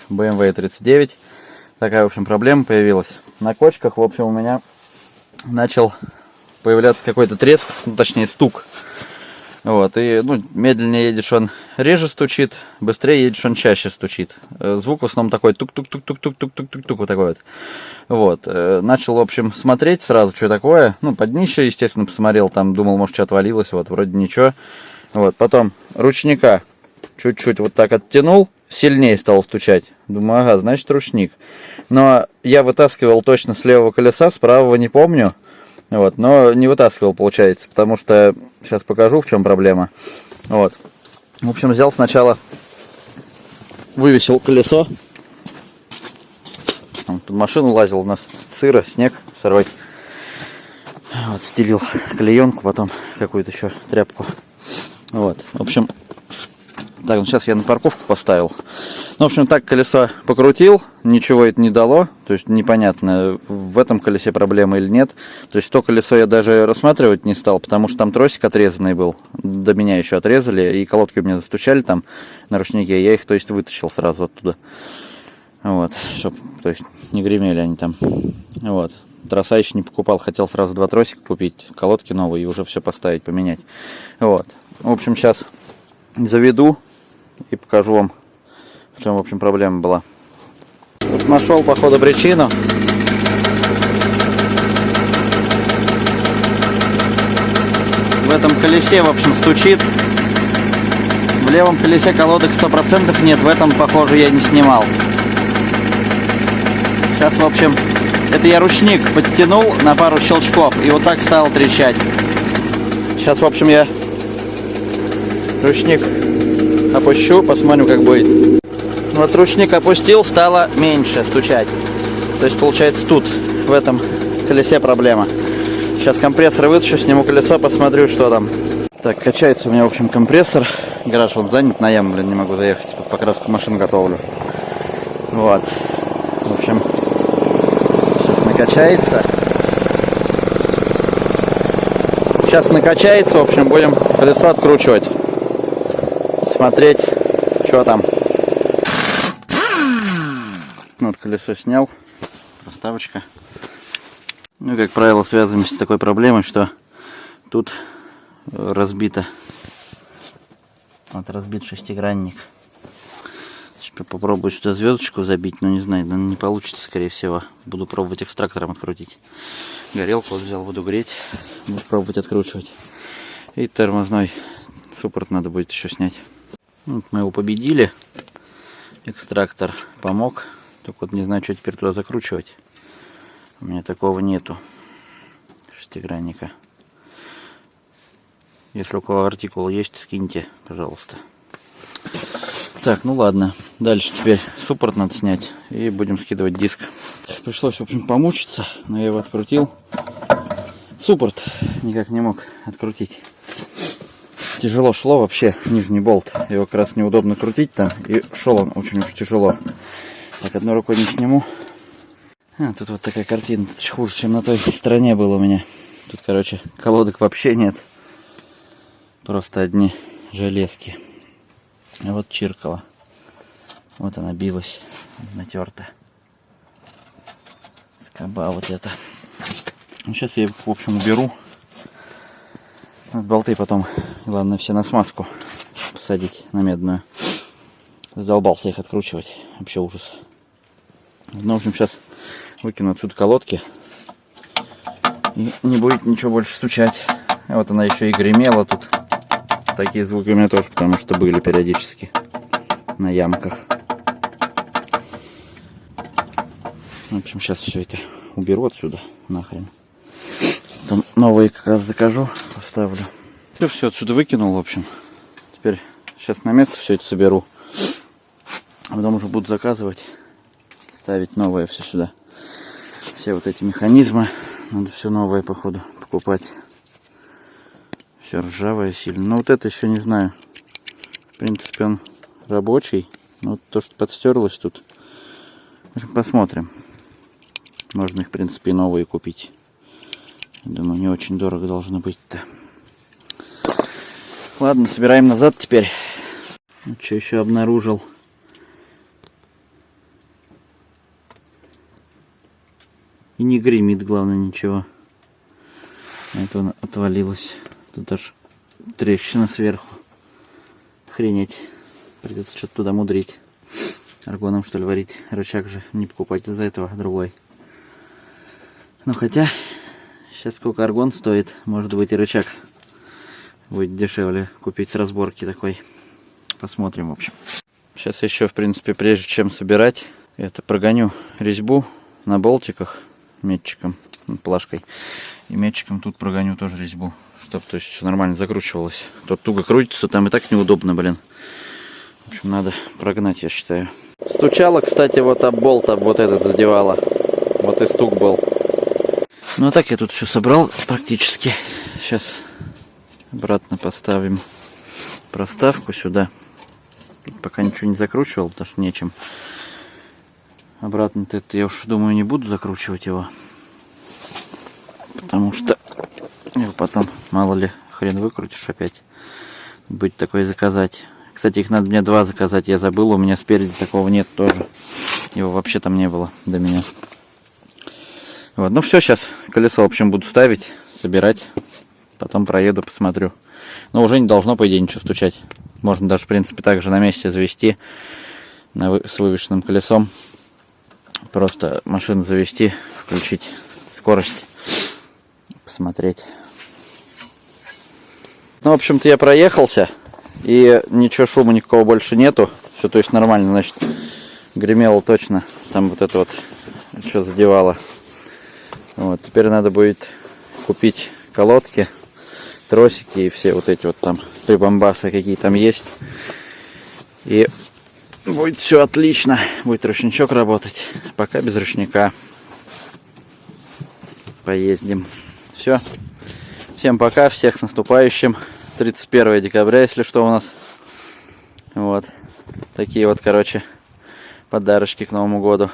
BMW 39. Такая, в общем, проблема появилась. На кочках, в общем, у меня начал появляться какой-то треск, ну, точнее стук. Вот, и, ну, медленнее едешь, он реже стучит, быстрее едешь, он чаще стучит. Звук в основном такой тук-тук-тук-тук-тук-тук-тук-тук, вот такой вот. Начал, в общем, смотреть сразу, что такое. Ну, под днище, естественно, посмотрел, там, думал, может, что отвалилось, вот, вроде ничего. Вот, потом ручника чуть-чуть вот так оттянул, сильнее стал стучать. Думаю, ага, значит, ручник. Но я вытаскивал точно с левого колеса, с правого не помню. Вот, но не вытаскивал, получается, потому что сейчас покажу, в чем проблема. Вот. В общем, взял сначала, вывесил колесо. Тут машину лазил, у нас сыро, снег сырой. Вот, стелил клеенку, потом какую-то еще тряпку. Вот, в общем, так, ну сейчас я на парковку поставил. Ну, в общем, так колесо покрутил, ничего это не дало. То есть непонятно, в этом колесе проблема или нет. То есть то колесо я даже рассматривать не стал, потому что там тросик отрезанный был. До меня еще отрезали, и колодки у меня застучали там на ручнике. Я их, то есть, вытащил сразу оттуда. Вот, чтоб, то есть, не гремели они там. Вот, троса еще не покупал, хотел сразу 2 тросика купить, колодки новые и уже все поставить, поменять. Вот, в общем, сейчас заведу и покажу вам, в чем, в общем, проблема была. Вот нашел, походу, причину. В этом колесе, в общем, стучит. В левом колесе колодок 100% нет, в этом, похоже, я не снимал. Сейчас, в общем, это я ручник подтянул на пару щелчков и вот так стал трещать. Сейчас, в общем, я ручник опущу, посмотрим, как будет. Вот ручник опустил, стало меньше стучать. То есть, получается, тут, в этом колесе проблема. Сейчас компрессор вытащу, сниму колесо, посмотрю, что там. Так, качается у меня, в общем, компрессор. Гараж вот занят, на яму, блин, не могу заехать. Покраску машин готовлю. Вот. В общем, сейчас накачается. Сейчас накачается, в общем, будем колесо откручивать. Смотреть, что там. Вот колесо снял. Проставочка. Ну, как правило, связываемся с такой проблемой, что тут разбито. Вот разбит шестигранник. Попробую сюда звездочку забить, но не знаю, не получится, скорее всего. Буду пробовать экстрактором открутить. Горелку вот взял, буду греть. Буду пробовать откручивать. И тормозной суппорт надо будет еще снять. Вот мы его победили. Экстрактор помог. Только вот не знаю, что теперь туда закручивать. У меня такого нету. Шестигранника. Если у кого артикул есть, скиньте, пожалуйста. Так, ну ладно. Дальше теперь суппорт надо снять. И будем скидывать диск. Пришлось, в общем, помучиться. Но я его открутил. Суппорт никак не мог открутить. Тяжело шло вообще, нижний болт. Его как раз неудобно крутить там. И шел он очень уж тяжело. Так, одной рукой не сниму. Тут вот такая картина. Чуть хуже, чем на той стороне было у меня. Тут, короче, колодок вообще нет. Просто одни железки. А вот чиркала. Вот она билась. Натерта. Скоба вот эта. Сейчас я их, в общем, уберу. Вот болты потом, главное, все на смазку посадить на медную. Задолбался их откручивать. Вообще ужас. Ну, в общем, сейчас выкину отсюда колодки. И не будет ничего больше стучать. А вот она еще и гремела тут. Такие звуки у меня тоже, потому что были периодически на ямках. В общем, сейчас все это уберу отсюда нахрен. Потом новые как раз закажу, поставлю. Все отсюда выкинул, в общем. Теперь сейчас на место все это соберу. А потом уже буду заказывать, ставить новое все сюда. Все вот эти механизмы. Надо все новое, походу, покупать. Все ржавое сильно. Но вот это еще не знаю. В принципе, он рабочий. Но вот то, что подстерлось тут. В общем, посмотрим. Можно их, в принципе, и новые купить. Думаю, не очень дорого должно быть-то. Ладно, собираем назад теперь. Вот что еще обнаружил. И не гремит, главное, ничего. Это он отвалилось. Тут аж трещина сверху. Охренеть. Придется что-то туда мудрить. Аргоном, что ли, варить. Рычаг же не покупать из-за этого, другой. Ну, хотя, сейчас сколько аргон стоит, может быть, и рычаг будет дешевле купить с разборки такой. Посмотрим, в общем. Сейчас еще, в принципе, прежде чем собирать, это прогоню резьбу на болтиках метчиком, плашкой. И метчиком тут прогоню тоже резьбу, чтобы, то есть, все нормально закручивалось. Тут туго крутится, там и так неудобно, блин. В общем, надо прогнать, я считаю. Стучало, кстати, вот об болт, об вот этот задевало. Вот и стук был. Ну а так я тут все собрал практически. Сейчас обратно поставим проставку сюда. Тут пока ничего не закручивал, потому что нечем. Обратно-то это я уж думаю не буду закручивать его. Потому что его потом, мало ли, хрен выкрутишь опять. Будет такое заказать. Кстати, их надо мне 2 заказать, я забыл, у меня спереди такого нет тоже. Его вообще там не было до меня. Вот, ну все, сейчас колесо, в общем, буду ставить, собирать. Потом проеду, посмотрю. Но уже не должно, по идее, ничего стучать. Можно даже, в принципе, так же на месте завести с вывешенным колесом. Просто машину завести, включить скорость, посмотреть. Ну, в общем-то, я проехался. И ничего, шума никакого больше нету. Все, то есть нормально, значит, гремело точно. Там вот это вот, что задевало. Вот, теперь надо будет купить колодки, тросики и все вот эти вот там прибамбасы, какие там есть. И будет все отлично. Будет ручничок работать. Пока без ручника. Поездим. Все. Всем пока, всех с наступающим. 31 декабря, если что, у нас. Вот. Такие вот, короче, подарочки к Новому году.